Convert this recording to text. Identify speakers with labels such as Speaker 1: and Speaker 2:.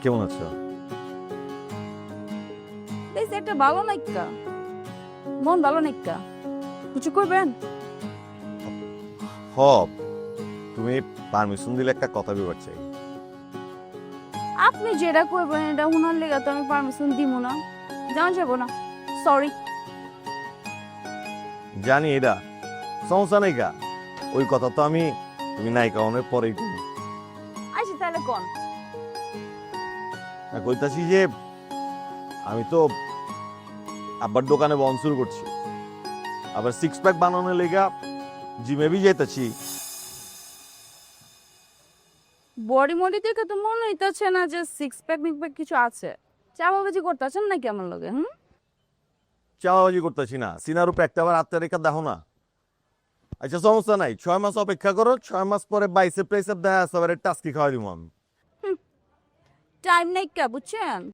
Speaker 1: কেমন আছো?
Speaker 2: বেশ একটা ভালো নাইকা, মন ভালো নাইকা, কিছু করবেন?
Speaker 1: হব, তুমি পারমিশন দিলে একটা কথা বিবার চাই।
Speaker 2: আপনি যেটা করবেন এটা শোনার লেগে তো আমি পারমিশন দিব না, জানা যাবো না, সরি।
Speaker 1: জানি এটা সমস্যা নাই গা, ওই কথা তো আমি তুমি নায়িকা অনেক পরেই করি।
Speaker 2: আচ্ছা তাহলে কোন?
Speaker 1: কইতাছি যে আমি তো আব্বার দোকানে বন শুরু করছি, আবার 6 প্যাক বানানোর লেগা জিমে বি যাইতাছি।
Speaker 2: বডি মডি দেখে তো মনে হইতেছে না যে সিক্স প্যাক মিক প্যাক কিছু আছে। চাপাবাজি করতেছেন নাকি আমার লগে?
Speaker 1: চাওয়াবাজি করতেছি না, সিনার উপরে একটা আবার আত্মা রেখা দেখো না। আচ্ছা সমস্যা নাই, 6 মাস অপেক্ষা করো, 6 মাস পরে বাইসেপ টাইসেপ দেখা আছে, আবার টাস্কি খাওয়াই দিব আমি।
Speaker 2: টাইম নাইকা, বুঝছেন?